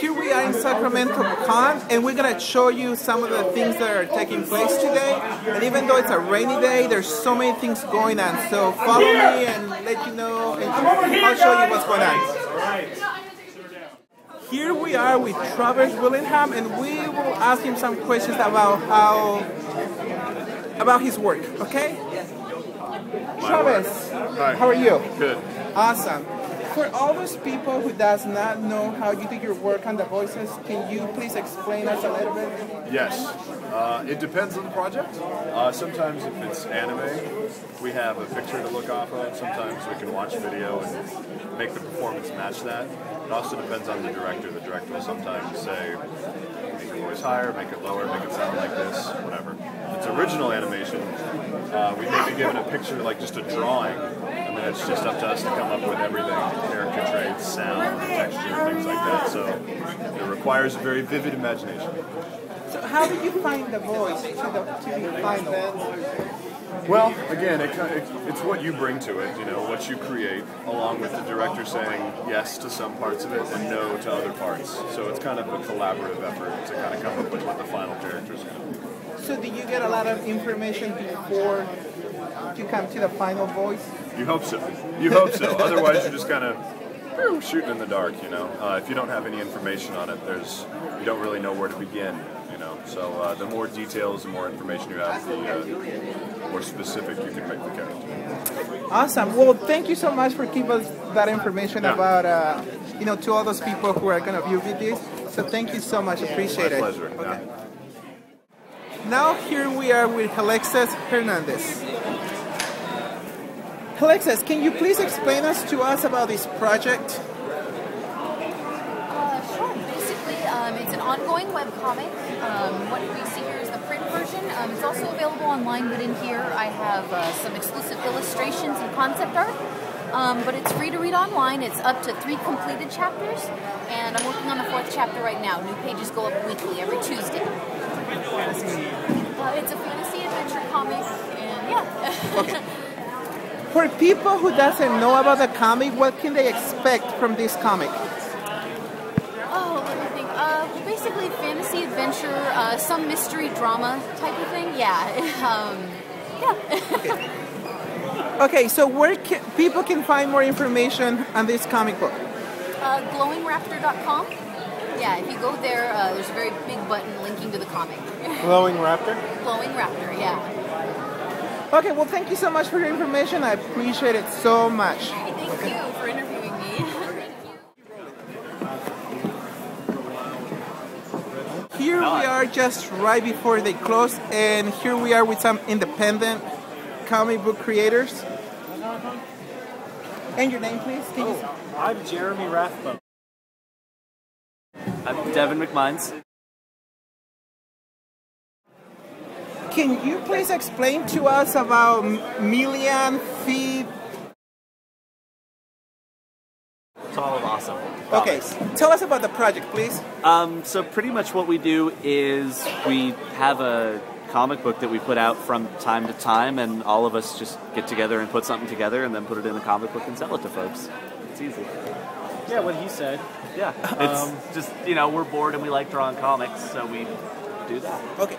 here we are in Sacramento Con, and we're gonna show you some of the things that are taking place today. And even though it's a rainy day, there's so many things going on. So follow me and let you know, and I'll show you what's going on. Here we are with Travis Willingham, and we will ask him some questions about his work. Okay? Travis, hi. How are you? Good. Awesome. For all those people who does not know how you do your work on the voices, can you please explain us a little bit? Yes. It depends on the project. Sometimes if it's anime, we have a picture to look off of. Sometimes we can watch video and make the performance match that. It also depends on the director. The director will sometimes say, make your voice higher, make it lower, make it sound like this, whatever. If it's original animation, we may be given a picture, like just a drawing, and then it's just up to us to come up with everything, character traits, sound, texture, things like that. So it requires a very vivid imagination. So how did you find the voice to be final? Well, again, it's what you bring to it, you know, what you create, along with the director saying yes to some parts of it and no to other parts. So it's kind of a collaborative effort to kind of come up with what the final character is going to be. So do you get a lot of information before you come to the final voice? You hope so. You hope so. Otherwise, you're just kind of shooting in the dark, you know. If you don't have any information on it, you don't really know where to begin, you know. So the more details, the more information you have, the more specific you can make the character. Awesome. Well, thank you so much for giving us that information about, you know, to all those people who are going to view this. So thank you so much. Appreciate it. My pleasure. Okay. Now here we are with Alexis Hernandez. Alexis, can you please explain to us about this project? Sure. Basically, it's an ongoing webcomic. What we see here is the print version. It's also available online, but in here I have some exclusive illustrations and concept art. But it's free to read online. It's up to 3 completed chapters, and I'm working on the 4th chapter right now. New pages go up weekly, every Tuesday. It's a fantasy adventure comic, and yeah. Okay. For people who doesn't know about the comic, what can they expect from this comic? Oh, let me think. Well, basically fantasy adventure, some mystery drama type of thing. Yeah. Yeah. Okay, so where people can find more information on this comic book? Glowingraptor.com. Yeah, if you go there, there's a very big button linking to the comic. Glowing Raptor? Glowing Raptor, yeah. Okay, well, thank you so much for your information. I appreciate it so much. Hey, thank you for interviewing me. Here we are just right before they close, and here we are with some independent comic book creators. And your name, please? I'm Jeremy Rathbone. I'm Devon McMindes. Can you please explain to us about Million Feet? It's all awesome. Okay, tell us about the project, please. So pretty much what we do is we have a comic book that we put out from time to time, and all of us just get together and put something together and then put it in a comic book and sell it to folks. It's easy. Yeah, what he said. Yeah, it's just, you know, we're bored and we like drawing comics, so we do that. Okay.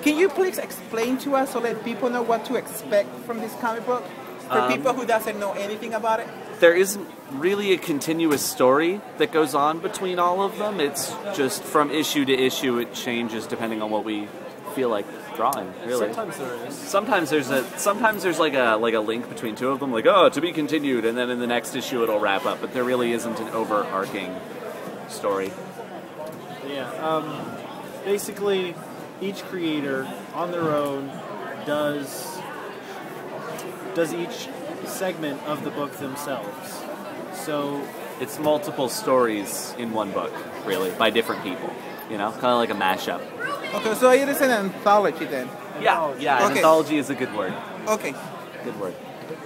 Can you please explain to us so let people know what to expect from this comic book? For people who doesn't know anything about it? There isn't really a continuous story that goes on between all of them. It's just from issue to issue, it changes depending on what we feel like drawing, really. Sometimes there is. Sometimes there's like a link between 2 of them, like, oh, to be continued, and then in the next issue it'll wrap up, but there really isn't an overarching story. Yeah. Basically, each creator on their own does each segment of the book themselves. So it's multiple stories in one book, really, by different people. You know, kind of like a mashup. Okay, so it is an anthology then? Yeah, Okay. An anthology is a good word. Okay. Good word.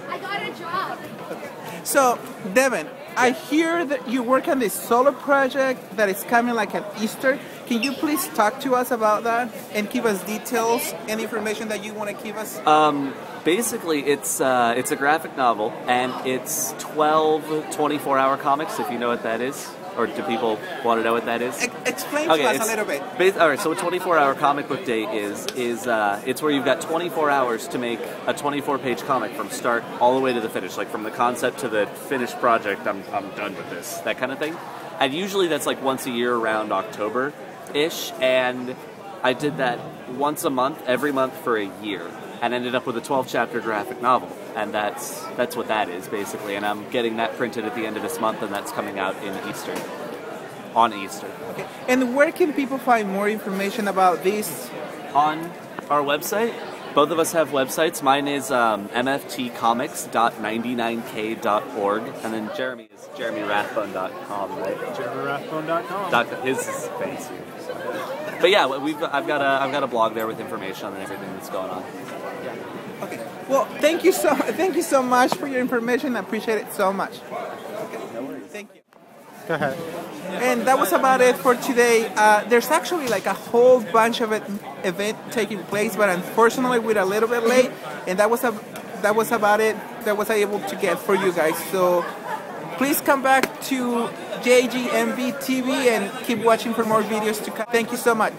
I got a job. Okay. So, Devon, I hear that you work on this solo project that is coming like an Easter. Can you please talk to us about that and give us details and information that you want to give us? Basically, it's a graphic novel, and it's 12 24-hour comics, if you know what that is. Or do people want to know what that is? Explain to us a little bit. All right, so a 24-hour comic book day is it's where you've got 24 hours to make a 24-page comic from start all the way to the finish, like from the concept to the finished project. I'm done with this, that kind of thing. And usually that's like once a year around October-ish, and I did that once a month, every month for a year, and ended up with a 12-chapter graphic novel, and that's what that is, basically, and I'm getting that printed at the end of this month, and that's coming out on Easter. Okay. And where can people find more information about this? On our website. Both of us have websites. Mine is mftcomics.99k.org, and then Jeremy is jeremyrathbone.com, right? jeremyrathbone.com. His is fancy. But yeah, I've got a blog there with information on everything that's going on. Okay. Well, thank you so much for your information. I appreciate it so much. Okay. No worries. Thank you. Go ahead. And that was about it for today. There's actually like a whole bunch of event taking place, but unfortunately we're a little bit late, and that was about it that was able to get for you guys. So please come back to JGMV TV and keep watching for more videos to come. Thank you so much.